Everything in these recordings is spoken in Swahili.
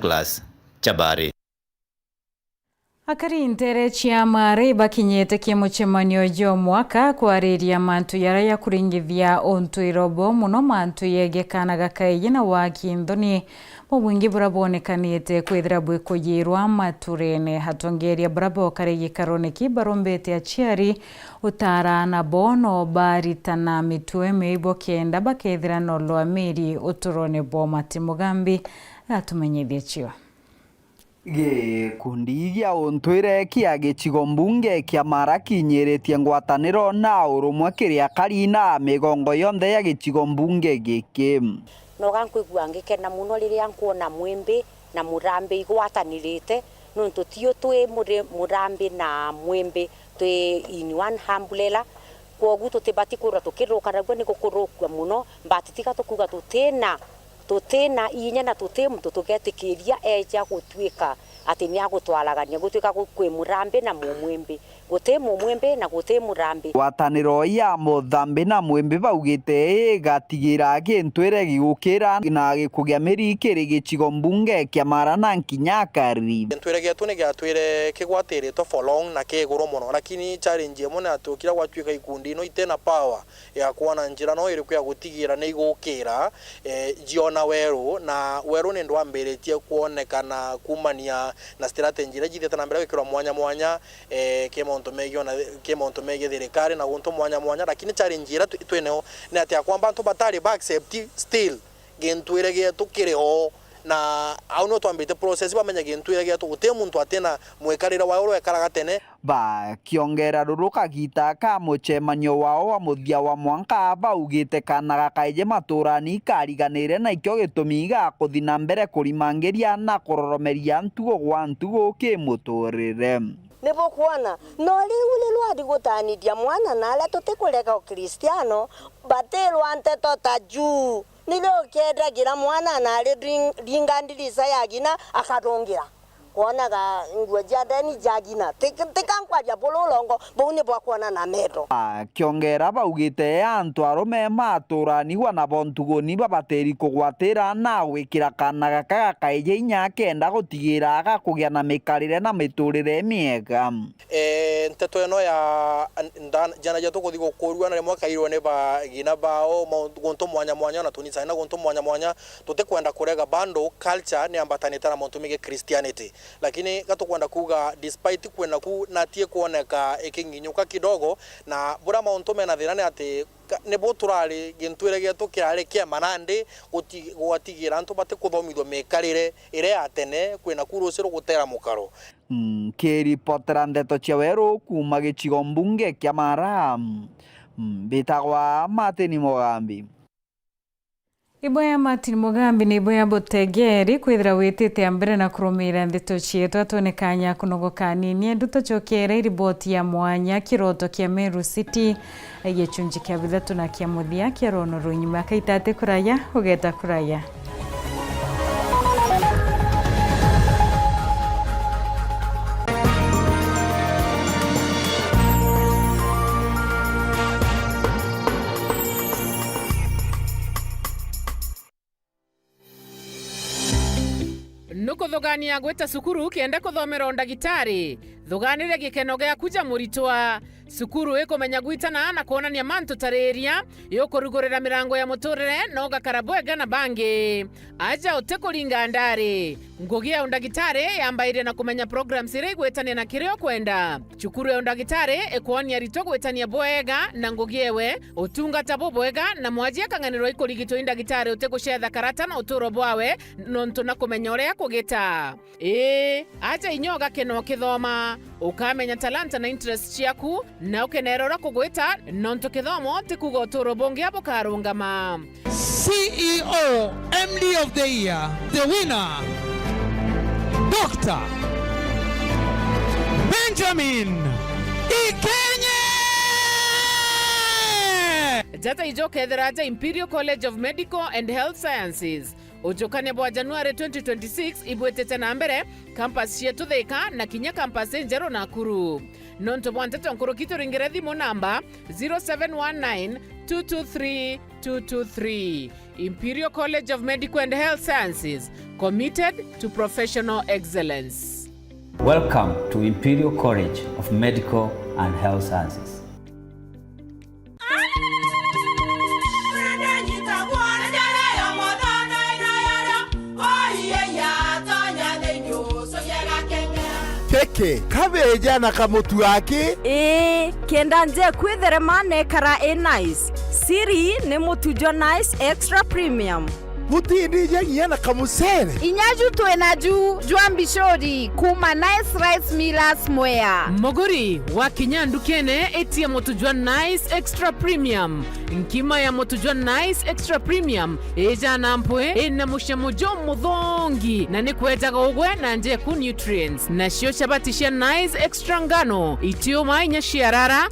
Glass Chabari. Akari ntere chiama reiba kinyete kimuchemanio jo mwaka kwariria mantu yaraya kuringithia ontu irobo muno mantu yegekanaga kaiyina wa kindoni mubwingi burabonekanite kwithira bwikuyirwa maturene hatongeria brabo karegi karone kibarombete achiari utara na bono baritana mitwe meibo kenda bakethira no lwamiri uturone bo matimugambi atumenyithie chio Gikundi gia ontwire kia gicigo mbunge kia Mara kinyeretie ngwataniro na urumwe kiria karina migongo yonthe ya gicigo mbunge giki no gankwigua ngikena muno riria nkuona mwimbi na murambi igwatanirite nontu tio twi murambi na mwimbi twi in one umbrella kwogu tutibati kura tukirukana gwe ni gukurukwa muno mbatitika tukuga tutena inya na tutemu tuketikiria eja gutwika ati ni agutwaragania gutwika kwi murambi na mumwimbi gutemu mwimbi na gutemu murambi wataniro ya muthambi na mwimbi baugite gatigira gintwire gigukira na gikugia mirikiri gicigo mbunge kia Mara na Nkinyakari gintwire gitu ni gatwire kigwatirito for long na kiguru muno lakini challenge muno atukira gwatwika ikundi no itena power ya kuona njira no iri kwa gutigira ni igukira jiona Weru na Weru ni ndwambiretie kuonekana kumania na strategy rejithete na mbere wikirwa mwanya kemonto mege thirikari na gunto mwanya lakini challenge ira twene ni ati akwamba ntu batari ba accept still gintwire gitu kiriho na au no twambite process bamenya gintwire gitu gute muntu atena mwekarira wa oro ekaraga tene ba kiongera ruruka gita ka muchemanyo wao wa muthia wa mwanka baugite kana kaije maturani kariganire na ikyo gitumiga kuthina mbere kurimangeria na kuroromeria ntugo gwa ntugo kimuturire nebo kuona no liule lwadi gutanidia mwana na ala tutekureka Kristiano batelwa Nteto ta juu nilo keda gira mwana na ale ringandilisa yagina akadongira kuona ga ngwe jadani jagina tekankwa ya bololongo bone bwa kuona na meto kiongera baugite antu arume maturani wana bontugoni babateri kugwatira na gwikira kana gaka kaije inya kenda gutigira gakugia na mikarire na miturire miega Nteto eno ya jana jato kuthigo kurua na mwaka irwo ne ba gina bao gonto mwanya na tunisa na gonto mwanya tutekwenda kurega bando culture ni ambatanita na monto mege Christianity lakini gatukwenda kuga despite kwenda ku natie kuoneka ikinginyuka kidogo na bura monto mena thirane ati ne boturali gintwire gitu kirare kia manande gutigira ntu bate kuthomithwa mekarire ire atene kwena kurusiro gutera mukaro kiripotera Nteto cia Weru kuma gicigo mbunge kia Mara bitagwa Martin Mugambi Iboya Martin Mugambi ni iboya botegeri kwithira witite ambere na kurumira Nteto cietu atonekanya kunogoka nini nduto chokere riboti ya mwanya kiroto kia Meru City gicunji kia bithatu na kia muthia kia rono runyuma kaitate kuraya ugeta kuraya Nuko thogania gweta sukuru kienda kuthomera undagitari thoganire gikeno gya kuja muritwa sukuru ikomenya gwitana na kuonania mantu tareria yokurugurira mirango ya muturire no gakarabwega na bangi aja utekuringa ndari ngugi ya undagitari yambaire na kumenya programs ire gwetania na kirio kwenda cukuru ya undagitari ikuonia rito gwetania bwega na ngugi ewe utungata bwega na mwajia kanganiro ikurigito indagitari utekuchetha karata na uturo bwawe nontu na kumenya uria kugita aja inyoga keno kithoma ukamenya talanta na interest ciaku na ukenerora kugwita nonto kithomo tikuga uturo bongi abo karungama CEO MD of the year the winner Dr. Benjamin Ikenye Jata ijoke theraja Imperial College of Medical and Health Sciences ujokane bwa January 2026 ibwetete na mbere campus yetu Thika na kinya campus Njero Nakuru nonto bwa Nteto nkurukito ringire thimu namba 0719 223 223. Imperial College of Medical and Health Sciences, committed to professional excellence. Welcome to Imperial College of Medical and Health Sciences. Keke, kabeja na kamutu wake? Kenda nje kwitherema nekara nice. Siri ni mutujo nice extra premium. Mutindi ngiye na kamusere. Inyaju twenaju Juambishori kuma nice rice millers mwea. Mogori wa kinyandu kene eti ya motujwa nice extra premium. Nkima ya motujwa nice extra premium eja nampwe ena mushamujo mudhongi na nikweta kogwe na nje ku nutrients na shio shabatisha nice extra ngano itio mainya shiarara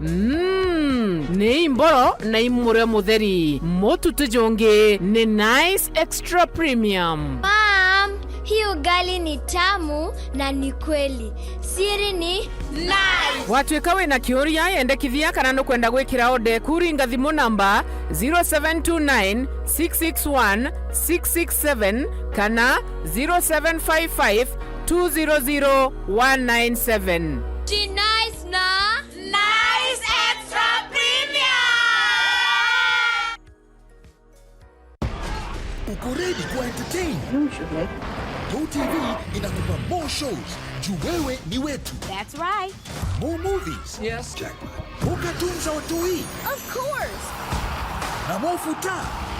ne imboro na imure mutheri motu tujonge ne nice extra premium. Mom, hii ugali ni tamu na ni kweli. Siri ni nice. Watu ikawe na kioria yende kithia kana no kwenda gwikira ode kuringa thimu namba 0729 661 667 kana 0755 200 197. Ji nice na nice extra premium. Uko ready ku entertain? GoTV inakupa more shows. Juwewe ni wetu. That's right. More movies. Yes. Jackpot. More cartoons za watoi. Of course. Na more futa.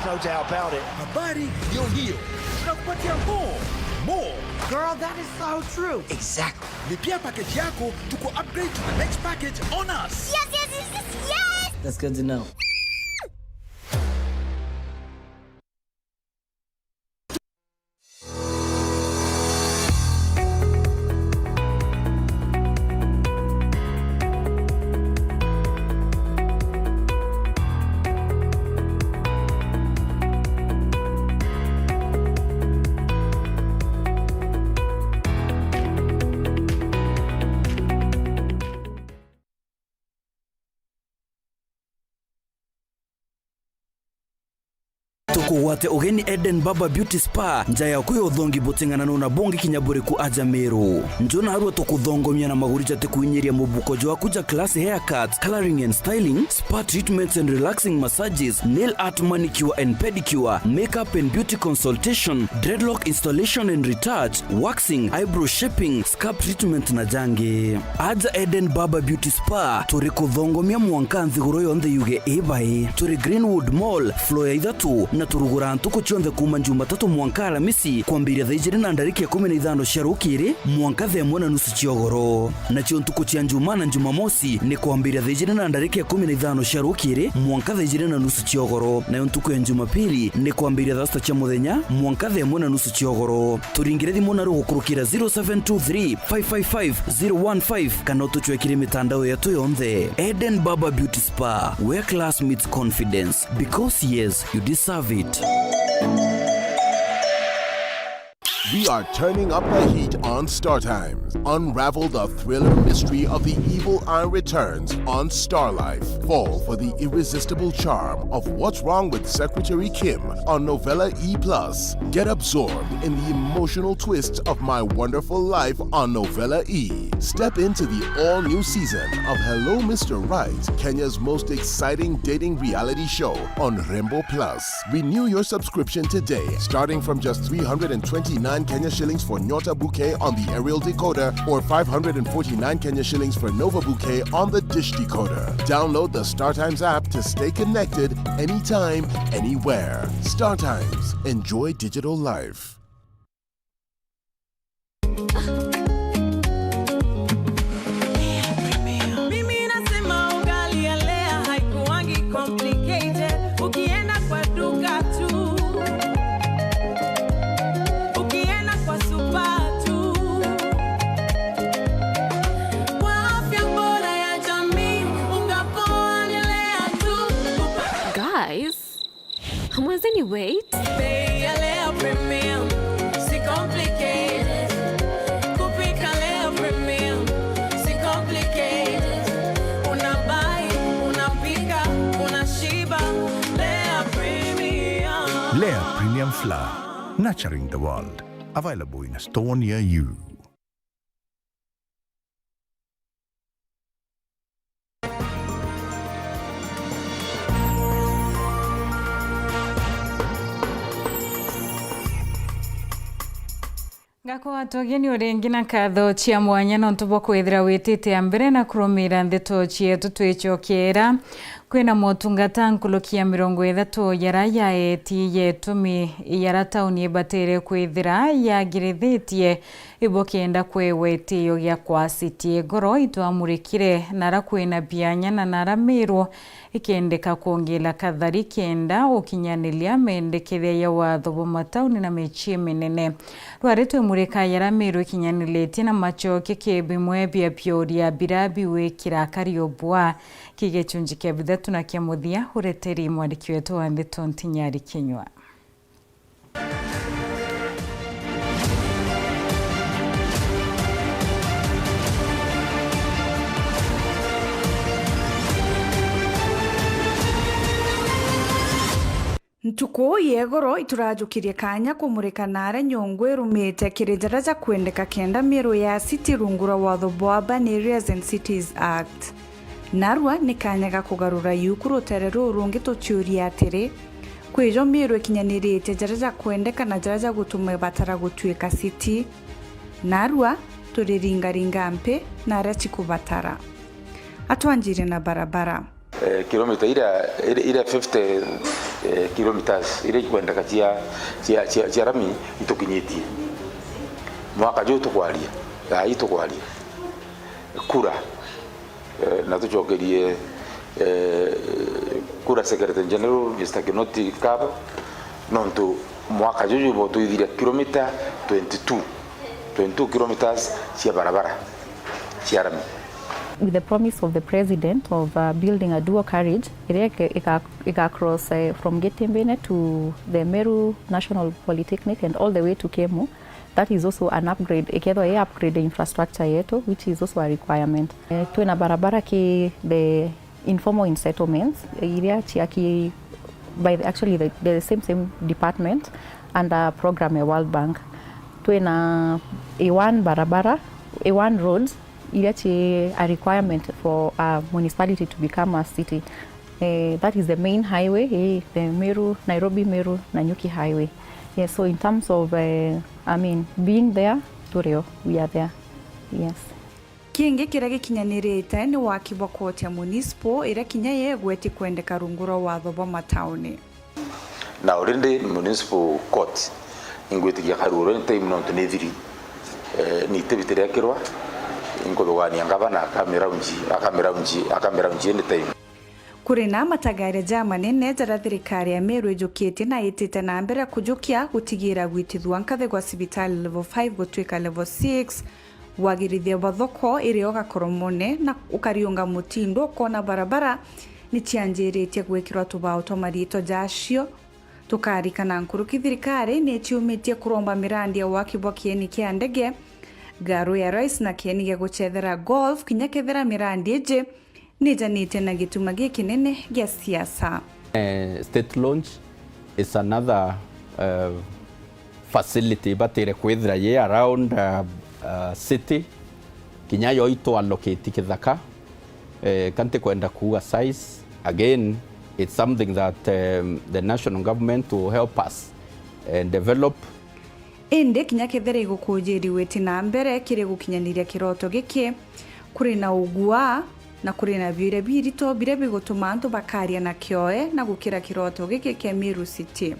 No doubt about it. Habari ndio hiyo. Tunakupatia more. More. Girl, that is so true. Exactly. Lipia package yako tuko upgrade to the next package on us. Yes, yes, yes, yes, yes. That's good to know. Tukuwate ugeni Eden Baba Beauty Spa njaya kuyo thongi botingana na bongi kinyabure ku aja Meru. Njona harua tukuthongomia na magurija te kuinyeria mubuko jwa kuja class haircuts, coloring and styling, spa treatments and relaxing massages, nail art, manicure and pedicure, makeup and beauty consultation, dreadlock installation and retouch, waxing, eyebrow shaping, scalp treatment na jange. Aja Eden Baba Beauty Spa turi kuthongomia mwankanthi goro yonthe yuge ebae. Turi Greenwood Mall, floor ya Ithatu na turugura ntuko chionde kuma Jumatatu mwanka Alamisi kwambiria thaijiri na ndariki ya 15 cia rukiri mwanka themwe na nusu ciogoro na cio ntuko cia Njuma na Jumamosi ni kwambiria thaijiri na ndariki ya 15 cia rukiri mwanka thaijiri na nusu ciogoro na ntuko ya Jumapili ni kwambiria thasta cia muthenya mwanka themwe na nusu ciogoro. Turingire thimu na rugukurukira 0723 555 015 kana tuchwekire mitandao yetu yonthe. Eden Baba Beauty Spa, where class meets confidence, because yes, you deserve it. We are turning up the heat on Star Times. Unravel the thriller mystery of the evil eye returns on Star Life. Fall for the irresistible charm of What's Wrong with Secretary Kim on Novella E+. Get absorbed in the emotional twists of My Wonderful Life on Novella E. Step into the all-new season of Hello Mr. Right, Kenya's most exciting dating reality show on Rainbow Plus. Renew your subscription today, starting from just 329 Kenya shillings for Nyota Bouquet on the aerial decoder or 549 Kenya shillings for Nova Bouquet on the dish decoder. Download the StarTimes app to stay connected anytime, anywhere. StarTimes. Enjoy digital life. Wait. Flour, nurturing the world. Available in a store near you. Ngako atogeni urengi na katho chia mwanya no ntubo kwithira witite ambere na kurumira Nteto chietu twicokera kwina motungata nkulukia 30 yara yaeti yetumi yara tauni ibatere kwithira yagirithitie ibokenda kwewetio gya kwasitie goro itwamurikire nara kwina bianya na nara miru ikendeka kuongela kathari kenda ukinyanilia mendekithia ya watho bo matauni na mechie minene rwaritwe murika yara miru ikinyaniletie na machoke kebimwe bia pioria birabi wikira kariobwa kigechunji kia bithatu na kia muthia ureteri mwandiki wetu wa Nteto Ntinyari Kinyua. Ntuko yegoro iturajukirie kanya kumurika nare nyongwe rumite kirejaraja kwendeka kenda miru ya city rungura watho bwa Urban Areas and Cities Act. Narwa ni kanya ga kugarura yukuru terero rungi tuchuria atiri kwijo miru ikinyanirite jaraja kwendeka na jaraja gutume batara gutwika city. Narwa turiringa mpe na arachi kubatara atwanjire na barabara kilomita ila 50 kilometers ile kwenda chia rami itukinyitie mwaka jo tukwalia itukwalia kura na tuchokerie kura secretary general Mr. Kinoti Kaba nonto mwaka jo bo tuithira kilomita 22 kilometers chia barabara chia rami. With the promise of the president of building a dual carriage, it across from Getembene to the Meru National Polytechnic and all the way to Kemu. That is also an upgrade. Upgrade the infrastructure yeto, which is also a requirement. Tuena barabara ki the informal settlements area chiaki by the same department and a program a World Bank. Tuena A1 barabara, A1 roads. It's a requirement for a municipality to become a city. That is the main highway, the Nairobi-Meru Nanyuki highway. Yes, so in terms of, being there, Turio, we are there. Yes. Kingi kiragi kinyanirite ni wakibwa koti ya municipal ira kinya yegweti kwendeka rungura watho bo matauni. Na urinde municipal court ingweti ya karuro nte mnonto nethiri ni tebitire yakirwa ingodogani ngabana akamera unji ni time. Kurina matagare jamani nejara thirikari ya Meru ejukite na itite na mbere kujukia gutigira gwitithwa nkathe gwa cibitali level 5 gutwika level 6 wagirithia bathoko irioga koromone na ukariunga mutindo kona barabara ni cianjiritie gwikirwa tubao tomarito jacio tukarikana nkuruki thirikari ni ciumitie kuromba mirandi ya wakibwa kieni kia ndege garu ya rais na kieni gya guchethera golf kinya kethera mirandi eje nijanite na gituma gikinene gya siasa. State launch is another facility batire kwithira ye around city kinya yo ito allocate kithaka kante kwenda kuwa size again. It's something that the national government will help us develop. Inde kinya kethera igukujiri weti na mbere kire gukinyaniria kiroto giki kuri na ugua na kuri na bire birito bire bigutuma antu bakaria na kioe na gukira kiroto giki ke Meru City.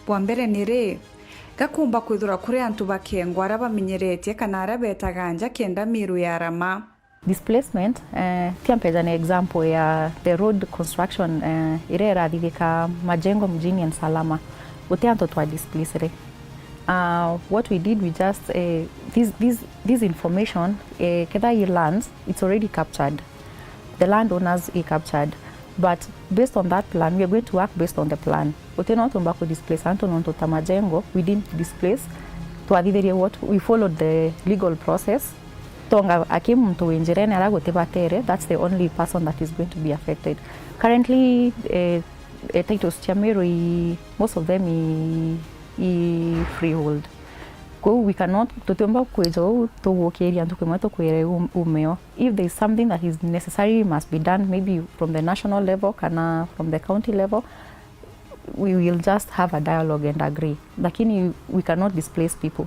Bwa mbere nire gakumba kwithura kuri antu bakengwa arabamenyerete kana arabetaganja kenda Meru ya rama. Displacement, tiampeja ni example ya the road construction irera dhigika majengo mjini and Salama. Ute anto twa displacere. What we did, we just, this information, Kedai lands, it's already captured. The landowners are captured. But based on that plan, we are going to work based on the plan. Uteno tumbako displace, Antononto Tamajengo, we didn't displace. We followed the legal process. Tonga akim to injirene alago tebatere, that's the only person that is going to be affected. Currently, titles cia Meru most of them i freehold. Go we cannot tutomba kwezo to work area to kwemoto kwere umeo. If there is something that is necessary must be done maybe from the national level kana from the county level, we will just have a dialogue and agree. Lakini we cannot displace people.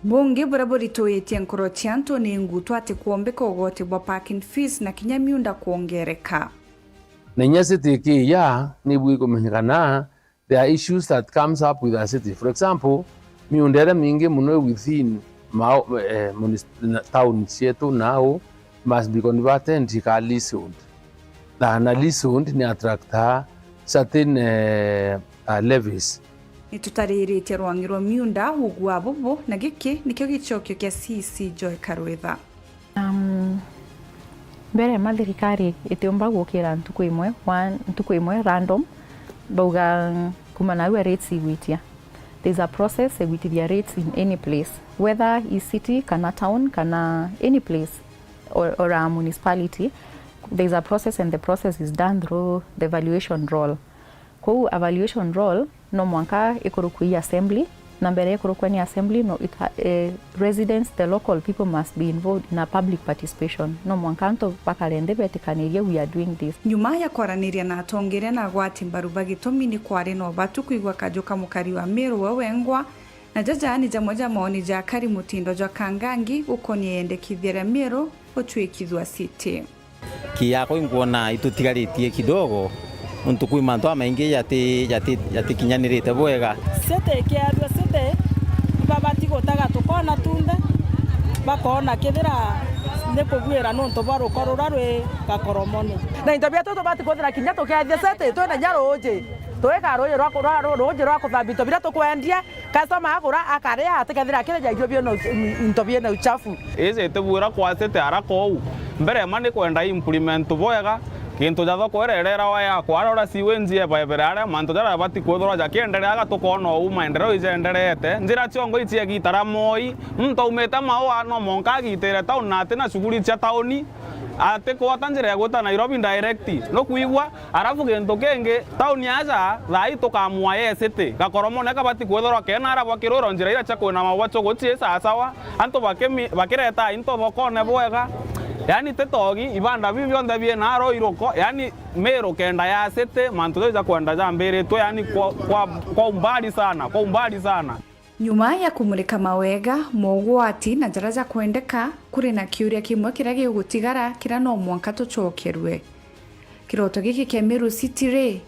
Bunge buraburi toyetie nkoro chianto ni ngutu ati kuombeka ogote bwa parking fees na kinyamiunda kuongereka. Na nya city ki ya ni bui kumenyekana there are issues that comes up with a city. For example, miundere mingi muno within town cietu now must be converted into leasehold. Na leasehold ni attracta certain levies. Nitutariritie rwangirwo miunda ugwa bubu na giki nikyo gicokyo kia CC Joy Karwetha. Mbere mathirikari itiomba gukira ntuku imwe random bauga kumana we rates igwitia. There's a process egwitithia rates in any place, whether is city kana town kana any place or a municipality. There's a process and the process is done through the valuation roll. Kwa evaluation roll no mwanka ikorukui assembly na mbere ikorukwa ni assembly no residents, the local people must be involved in a public participation. No mwanka nto bakarende betikaniria we are doing this. Nyuma ya kwaraniria na atongere na gwati mbaruba gitumi ni kware no batu kuigwa kajoka mukari wa Meru wengwa na jaja ni jamoja maoni ja kari mutindo jwa kangangi ukoni endekithia Meru otwekithwa city. Kiyako ingona itutigarĩtie kidogo untu kui manto amaingi yati kinyanirite bwega sete kiadwa sete babati gotaga tukona tunde bakona kithira ne kugwira no nto baro korora rwe gakoromono na intabia toto bati kothira kinya to kiathia sete to na nyaroje toeka roje rwa kuthambito bira tukwendia customer agura akaria atikethira kire jaigio bio no intobie na uchafu ese tebura kwa sete arako mbere mane kwenda implement bwega kintu jatho kwererera wa ya kwarora siwenzie baeberara manto jara bati kwethora jakiendelea gatukono maendeleo ijenderete njira ciongo itie gitara moi mto umeta mao no monka gitere town na tena shughuli cia tauni ate kwa tanjira ya gota Nairobi direct no kuigwa arafu gento kenge town yaja thai tukamwa yesete gakoromo ne kabati kwethora kena ara bakiroro njira ira cha kwena mawacho gotie sawa anto bakireta into thokone bwega. Yani tetogi ibanda bibyo ndabie naro iroko yani Meru kenda ya sete manto za kwenda za mbere to yani kwa umbali sana Nyuma ya kumulika mawega mogwati na jaraja kwendeka kuri na kiuria kimwe kiragi gutigara kira no mwanka tucokerwe kiroto giki kia Meru City re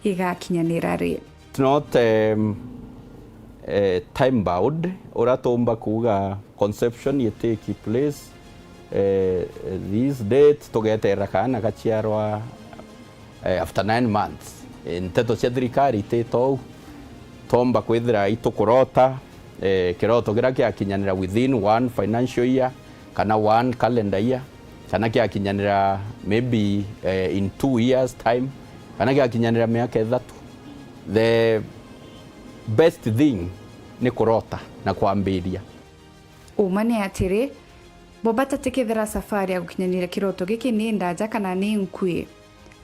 igakinyanira re. It's not time bound uratomba kuga conception ye take place this date togetera kana gachiarwa after 9 months Nteto cia thirikari Nteto tomba kwithira itukurota kiroto gira kiakinyanira within 1 financial year kana 1 calendar year kana kiakinyanira maybe in 2 years time kana kiakinyanira miaka 3. The best thing ni kurota na kuambiria umane atire Bobata tekethera safari ya gukinyanira kiroto giki ni ndaja kana ni nkui.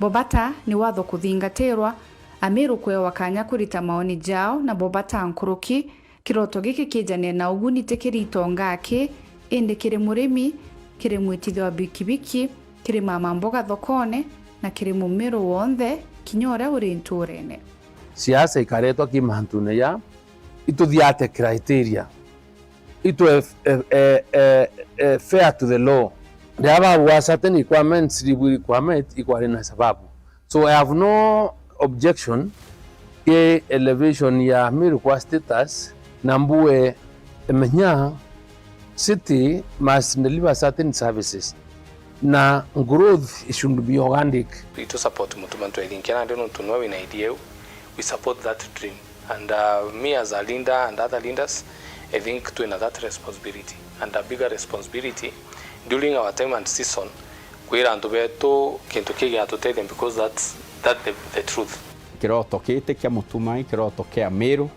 Bobata ni watho kuthingatirwa Ameru kwewa kanya kurita maoni jao na Bobata nkuruki kiroto giki kijane na uguni tekirito ngake ende kire murimi kire mwitithio wa bikibiki kire mama mboga thokone na kire mumeru wonthe kinyore uri nturene. Siasa ikaretwa kimantune ya ituthiate criteria ito fair to the law. There are certain requirements, equal na sababu. So I have no objection ke elevation ya Meru kwa status nambue menya city must deliver certain services na growth it should be organic. To support mutumantu elinkena ndio tunwa wina idea we support that dream and me as a leader and other leaders I think to that responsibility and a bigger responsibility during our time and season kwira ndu beto kintu kigia to tell them because that's the truth. Kiroto kite kia mutumai kiroto kia Meru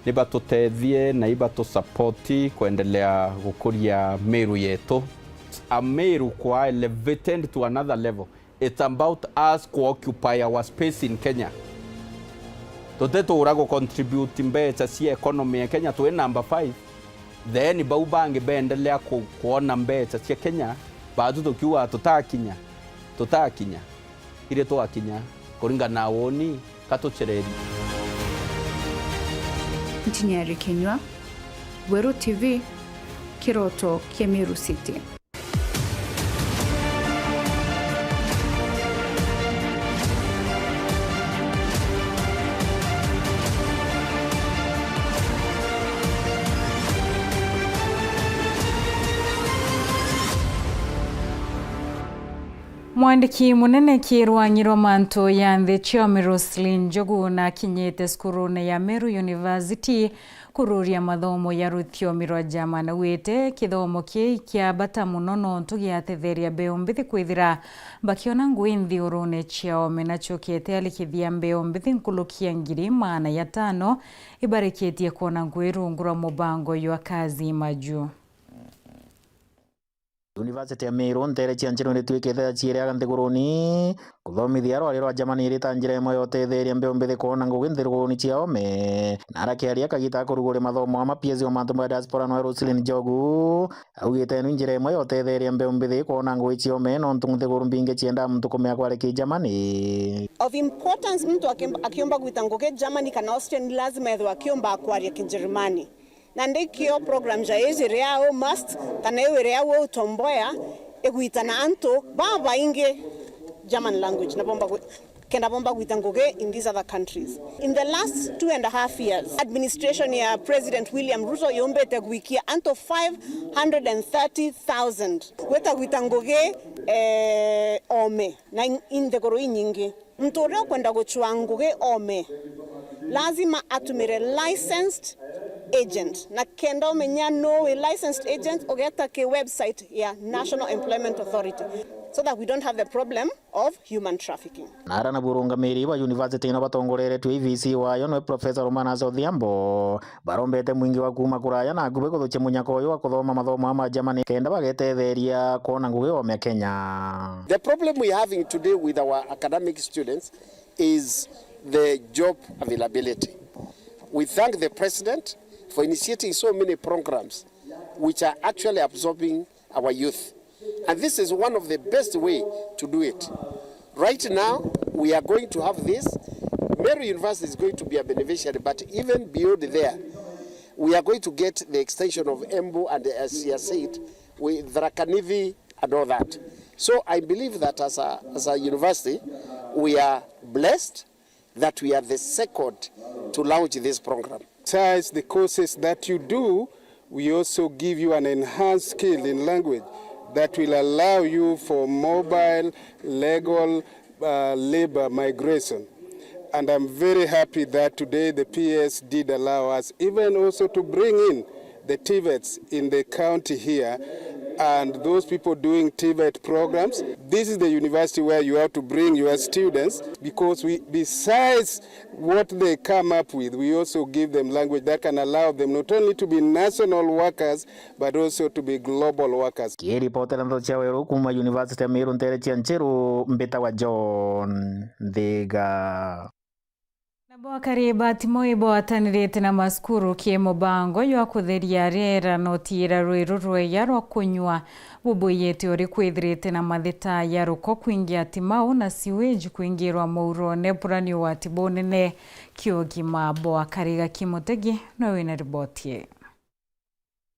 ni batutethie na ibato support kuendelea gukuria Meru yetu a Meru kwa elevated to another level It's about us to occupy our space in Kenya. Nteto urago contribute mbecha si economy ya Kenya to number 5. Then baubange bendelea kuona mbecha si Kenya bado tukiwa tutakinya ile to akinya kuringa na woni katochereri. Ntinyari Kenywa, Weru TV, Kiroto, Kemeru City. Mwandiki munene kirwanyiro manto ya Nteto Roslyn Njogu na kinyete skurune ya Meru University kururia mathomo ya rutio rwa jama na wete kithomo kia bata muno nontu giatetheria mbeu mbithi kwithira bakiona ngui nthi urune ciao menacho kiete alikithia mbeu mbithi nkulukia 500 ibarikitie kuona ngui rungura mubango ywa kazi maju. University ya Meru ntere cianjiro ni twikethe ciere aganthiguruni kuthomithia rwari rwa jamani rita njira imwe yotetheria mbeu mbithi kuona ngugi nthiguruni ciao me narakiaria kagita kurugure mathomo amapiezi o mantu ma diaspora no Roslyn Njogu augite ni njira imwe yotetheria mbeu mbithi kuona ngugi ciao me no nthiguru mbinge cienda mtu kumea kware ki jamani of importance. Mtu akiomba gwita ngugi Germany kana Austria ni lazima ethwa akiomba kwaria Kijerumani na ndikio program ja ejire yao must kana ewere yao utomboya egwitana anto baba inge German language na bomba gwita nguge in these other countries. In the last 2.5 years administration ya President William Ruto yombete gwikia anto 530,000 weta gwita nguge ome na indegoro nyingi mtu leo kwenda gochwa nguge ome lazima atumire licensed agent na kenda umenya no licensed agent ogeta ke website ya National Employment Authority so that we don't have the problem of human trafficking. Nara na burunga meri wa university na batongorere tu VC wayo no Professor Romana Zodhiambo barombete mwingi wa kuma kuraya na gube kuthuche munyako uyu wa kuthoma mathomo ma Germany kenda bagetetheria kuona ngugi o me Kenya. The problem we having today with our academic students is the job availability. We thank the president for initiating so many programs which are actually absorbing our youth. And this is one of the best way to do it. Right now, we are going to have this. Meru University is going to be a beneficiary, but even beyond there, we are going to get the extension of Embu and, as you said, with Drakanivi and all that. So I believe that as a university, we are blessed that we are the second to launch this program. Besides the courses that you do, we also give you an enhanced skill in language that will allow you for mobile, legal labor migration. And I'm very happy that today the PS did allow us even also to bring in the TVETs in the county here and those people doing TVET programs. This is the university where you have to bring your students because besides what they come up with, we also give them language that can allow them not only to be national workers but also to be global workers. Kiripotera ndo cha Weru kuma University ya Meru ntere chiancheru mbeta wa John Thega. Bwakari batimo iboatanirite na maskuru kiemo bango ywa kutheria rera notira rwiru rweya rwa kunywa bubuyete ori kwithirite na mathita ya ruko kuingia timau na sewage kuingirwa mauro nepurani wa tibonene kiogima Bwakari Gakimotegi no wina ribotie.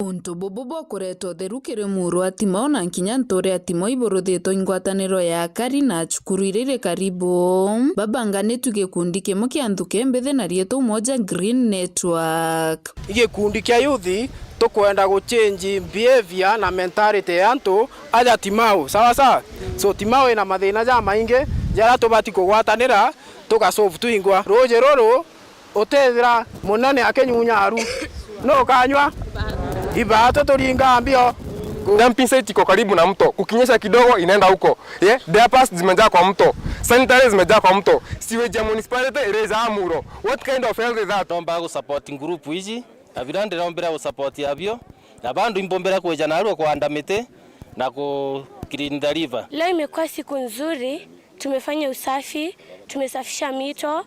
Untu bobo kureto therukire muru atimao na nkinya ntore atimo iborothetwo ingwataniro ya kari na chukuru irire karibu babanganĩtu gikundi kimwe kia anthu kembethe na rieto moja Green Network. Gikundi kia yuthi tukwenda guchange behavior na mentality ya antu aja timao sawa so timao ina mathina ja maingi jara tubati kugwatanira tugasolve tuingwa roje roro utethira munane akenyunyaru no kanywa ibato turinga mbio dumping site iko karibu na mto, ukinyesha kidogo inaenda huko. Diapers zimejaa kwa mto, sanitary zimejaa kwa mto, sewage ya municipality ereza amuro. What kind of health is that? Tomba go supporting group hizi avirande rombera go support yabyo na bandu imbombera kweja na ruo kuanda mite na ku Green the river. Leo imekuwa siku nzuri, tumefanya usafi, tumesafisha mito,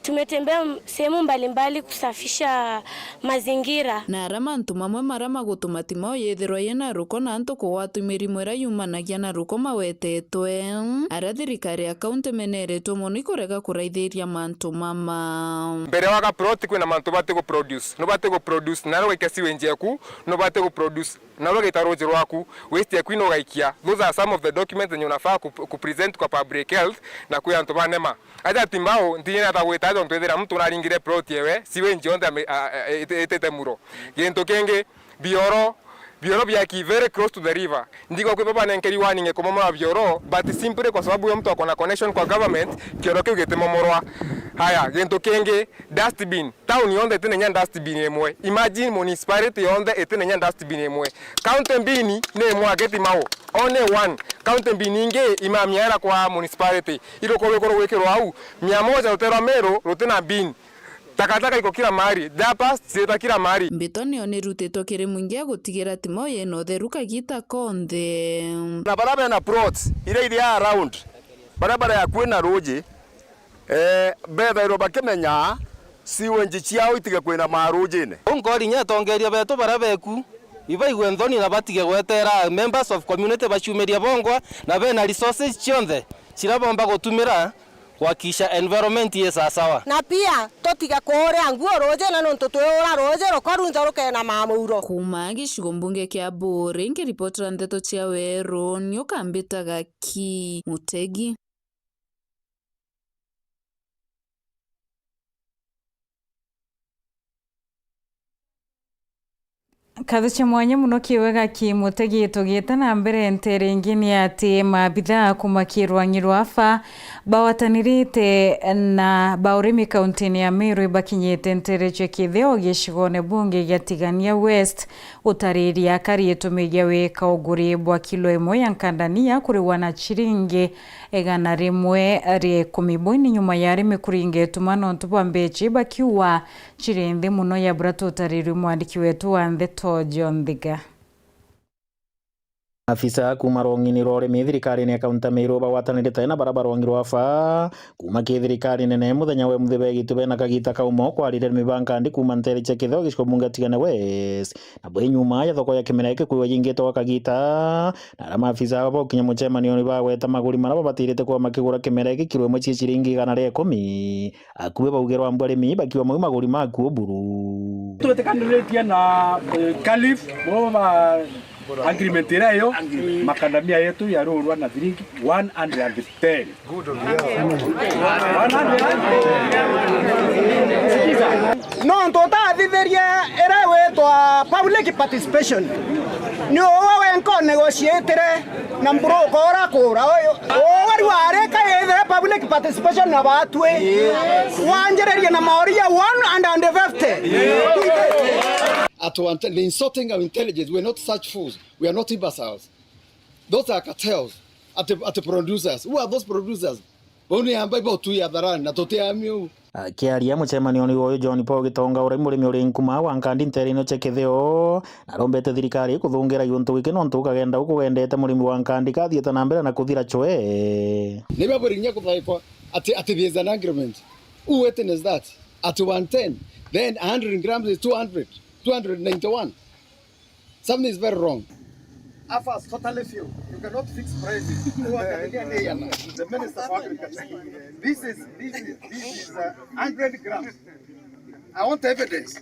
tumetembea sehemu mbalimbali kusafisha mazingira. Na arama antu mamwe marama gutuma timao yethirwa yena ruko na antu kugwatwa mirimo ira yumanagia na ruko mawetetwe. Aria thirikari ya kaunti meneretwo muno ikurega kuraithiria mantu mama. Mbere waga plot kwina mantu bate go produce. No bate go produce na ro ikasi wenje yaku, no bate go produce. Na ro gitaroje rwaku, waste yaku ino gaikia. Those are some of the documents that unafaa ku present kwa public health na kwa antu banema. Aja timbao ndiye atagweta ndo ndethera mtu naringire plot yewe, siwe njonde etete muro. Gento kenge bioro byaki very close to the river. Ndiko kwa baba nenkeri warning ekomoma bioro, but simply kwa sababu mtu akona connection kwa government, kioro kile getemomorwa. Haya, gento kenge dustbin. Town yonde tenenya dustbin emwe. Imagine municipality yonde etenenya dustbin emwe. County mbini ne mwa geti mao. Only one. County mbini nge imamiara kwa municipality. Ilo kwa wekero au 100 utera mero rutena bin. Takataka iko kila mahali. Dapas sita kila mahali. Mbetoni onirutitwo kiri mwingi gutigira timo yeno theruka gita konthe. Na barabara na plots ile around. Barabara ya kwena roje. Betha iro bakimenya siwenji ciao itige kwina marujine. Ongori nya tongeria beto barabeku. Iba igwendoni na batige gwetera members of community bashumeria bongwa na bena resources chionde. Cirabomba gutumira wakisha environment ye sawa. Na pia totiga kuorea nguo roje na nonto twora roje rokorunza rokena mamuro. Kuma gicigo mbunge kia Bore ngiripotera Nteto cia Weru nyukambitaga ki Mutegi. Kathuche mwanya muno kiwega ki Mutegi tugite na mbere ntere ngini ati mabitha kumakirwangirwa afa bawatanirite na baurimi kaunti ya Meru bakinyete ntere chekitheo gicigone bunge gatigania West utariria karietumigia weka uguri bwa kilo 1 ya nkandania kuri wana chiringi 110 nyuma ya arimi kuringe tumano ntubwa mbechi bakiwa chirindi muno ya bratu utariri mwandiki wetu wa Nteto John Thiga. Afisa kuma rongini rore thirikari ni akaunta Meru bawatanirite na barabara rongiro afa kuma ki thirikari nene muthenya we muthebe gitube na kagita kaumo kwarire mibanga ndi kuma ntere chekitheo giciko munga tigana West na bwe nyuma ya thoko ya kimereke kuwa yingito wa kagita na arama afisa abo kinya muchemanio ni bagweta maguri marabo batirite kwa makigura kimereke kilo 1 ciringi 110 akuwe baugerwa mbwarimi bakiwa maguri maku buru tutekaniritie na Calif boma agreement irayo makandamia yetu ya rurwa na shilingi 110. No tota thitherie erewe twa public participation ni owe enko negotiatere na mbroko ora kura oyo wari wareka yethere public participation na batwe wanjererie na maoria 150. The insulting our intelligence. We're not such fools. We are not imbeciles. Those are cartels at the producers. Who are those producers? Only ambapo tu ya dharani na totea miu. Kiaria muchemanio ni uyu John Paul Gitonga uri murimi uri nkuma wa nkandi ntere no cheketheo na rombete thirikari kuthungira yuntu wiki no ntukagenda ukugendete murimi wa nkandi kathieta na mbere na kuthira chwe ni baburinya kuthaikwa at the agreement. Who witness that at 110 then 100 grams is 291. Something is very wrong. Afa is totally few. You cannot fix prices. The Minister of Agriculture. This is 100 grams. I want evidence.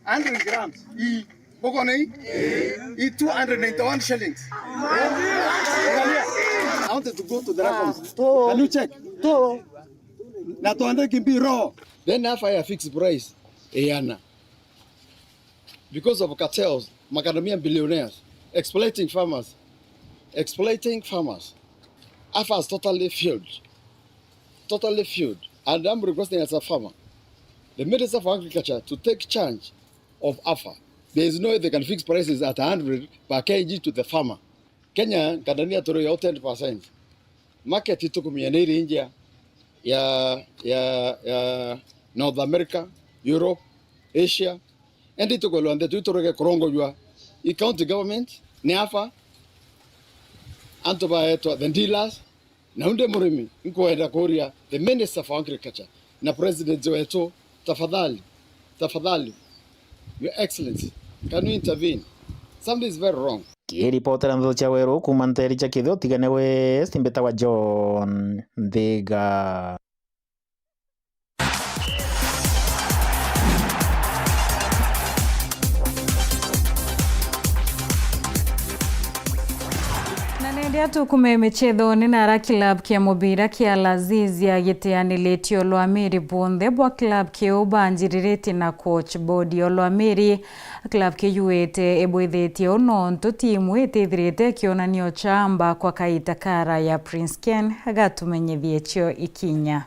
100 grams. E 291 shillings. I wanted to go to the records. Can you check? Now 200 can be raw. Then Afa a fixed price. Because of cartels, macadamia billionaires, exploiting farmers. AFA is totally failed. And I'm requesting as a farmer, the Minister of Agriculture to take charge of AFA. There is no way they can fix prices at 100 per kg to the farmer. Kenya, kadania toro ya 10%. Market ito kumianiri India, ya North America, Europe, Asia. And it took a long time to get Korongo. The county government, NAFA, anto baetwa the dealers na unde murimi nkoenda kuria the Minister for Agriculture na President wetu, tafadhali Your Excellency, can you intervene? Something is very wrong. Kiripotera ntho cha Weru kuma Nteri cha Kithio tigane West mbeta wa John Thiga. Ndia tukume michezo ni nara club kia mubira kia Lazizia giteanilitio Olwamiri Bunthe bwa club kia ubanjiririti na coach body Olwamiri club kia yuete ebwithite ononto timu itithirite kionanio chamba kwa kaita kara ya Prince Ken agatumenyithie chio ikinya.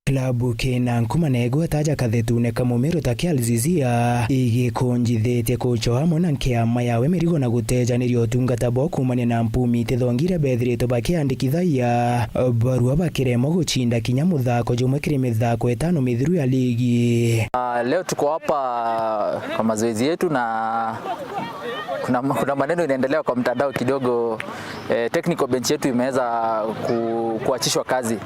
Klabu kena nkumanego ataja kathetune kamumero takia Lazizia igikonjithite kucho hamwe na nkiama yawe mirigo na gutejanĩria ũtungata bo kumania na mpumi tithongire bethirito bakiandikithaia barua bakiremo guchinda kinya muthako jumwe kiri mithako etano mithiru ya ligi. Leo tuko hapa kwa mazoezi yetu na kuna maneno inaendelea kwa mtandao kidogo. Technical bench yetu imeweza kuachishwa kazi.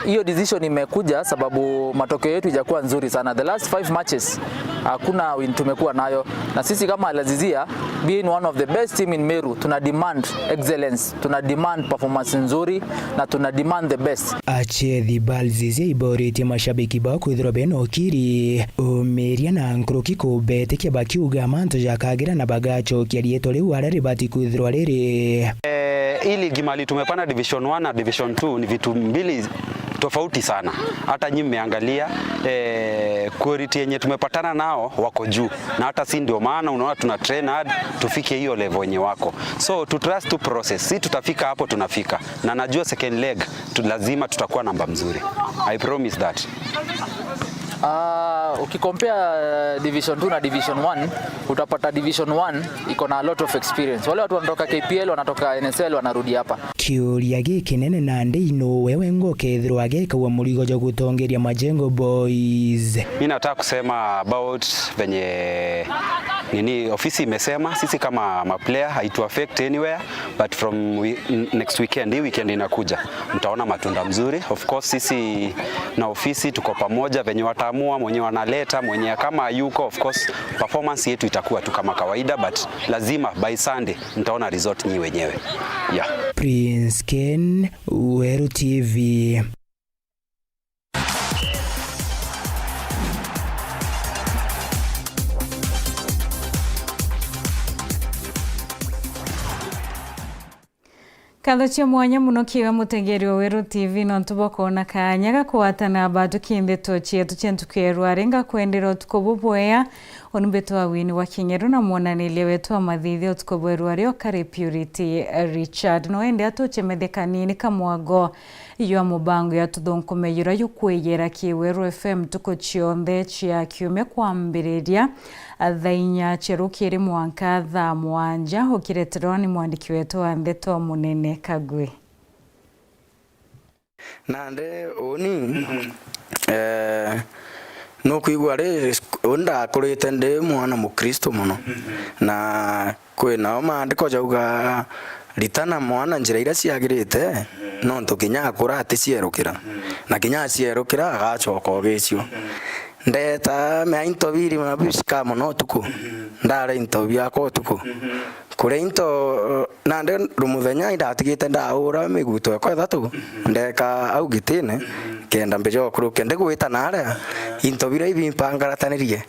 Hiyo decision imekuja sababu matokeo yetu hajakuwa nzuri sana. The last 5 matches hakuna win tumekuwa nayo, na sisi kama Lazizia being one of the best team in Meru tuna demand excellence, tuna demand performance nzuri na tuna demand the best. Achethi Lazizia iborete mashabiki ba kwithira beno kiri umeria na nkroki ko bete kia bakiuga manto jakagira na bagacho kia rieto leo arari bati kwithira rere. Ili gimali tumepanda division 1 na division 2 ni vitu mbili tofauti sana. Hata nyinyi mmeangalia quality yenye tumepatana nao wako juu, na hata si ndio maana unaona tuna train hard tufike hiyo level yenye wako. So to trust to process, si tutafika hapo tunafika, na najua second leg lazima tutakuwa namba mzuri. I promise that. Ukicompare division 2 na division 1 utapata division 1 iko na a lot of experience. Wale watu wanatoka KPL wanatoka NSL wanarudi hapa. Kiuria giki nene na ndeino wewe ngokethirwa ageka wa murigo jo gutongeria Majengo Boys. Mimi nataka kusema about venye ofisi imesema sisi kama player haitu affect anywhere, but from next weekend, hii weekend inakuja mtaona matunda mzuri. Of course sisi na ofisi tuko pamoja, venye wataamua mwenye wanaleta mwenye kama yuko, of course performance yetu itakuwa tu kama kawaida, but lazima by Sunday mtaona result nyi wenyewe. Yeah. Prince Ken, Weru TV. Kathochia mwanya muno kiwa mutengeri wa Weru TV no ntubokona kanya gakwatana badu kindeto chietu chentukeru arenga kwendera tukoboboya onumbeto wa Winnie wa Kingeru na mwonanilie wetu wa mathithio tukoboeru ario kare Purity Richard no ende atochemethekani kamwago iyo mubango ya tuthonkomeyura yukweyera ki Weru FM tuko chionthe chia kiume kwambiriria thainya cherukiri mwanka thaa mwanja ukireterwa ni mwandiki wetu wa Nteto Munene Kagwe. Nande oni no kuigwa ri onda kurite ndi mwana mukristo muno na kwina maandiko jauga ritana mwana njira ira ciagirite no ntukinya kura ati cierukira na kinya cierukira agacoka ogicio ndeta me intobiri mabishika muno tuku ndare intobia ko tuku kure into nande rumuthenya ndatigite ndaura miguto eko ithatu ndeka au gitine kenda mbejo kuruke ndiguita nare intobira ibi mpangarataniriye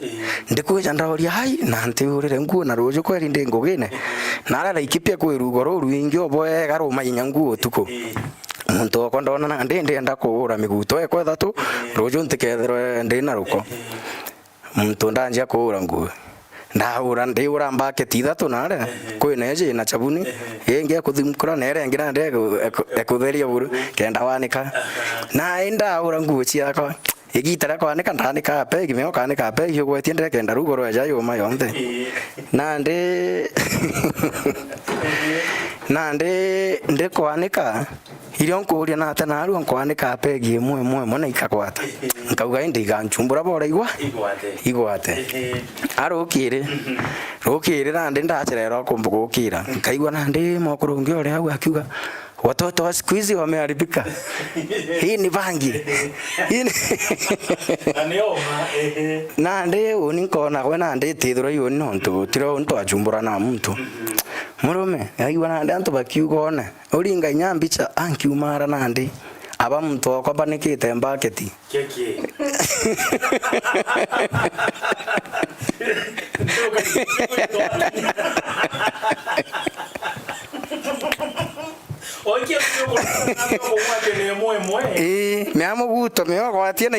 ndikuja ndaoria hai na ntiurire nguo na rojo kweri ndi ngugine nare ikipia kwirugo ruingi oboe garuma inyanguo tuku muntu okondona na ndenda kuura miguto eko ithatu rojo ntikethero ndina ruko muntu ndanja kuura nguo ndaura ndiura mbaketi ithatu nare kwineje na chabuni yengi kuthimkura nere ngira nde ekutheria buru kenda wanika na ndaura nguo ciakwa igitara kwanika ndanika pe gimeo kanika pe yo gwetiendere kenda rugo rwaja yo mayonthe nande kwanika irio nkuria na tena aru nkwanika pegi imwe mona ikakwata nkauga indi ganchumbura bora igwate arukire nandi ndacherera kumbugukira nkaigwa nandi mokurungi ore hau akiuga watoto wa siku hizi wameharibika. Hii ni bangi. Nandi unikona kwa nandi tithura yo nonto tiro nto achumbura na mtu murume aigwa nandi antu bakiugone uringa nyambicha ankiumara nandi aba mtu akwa banikite mbaketi keke me amo gusto me va a tiene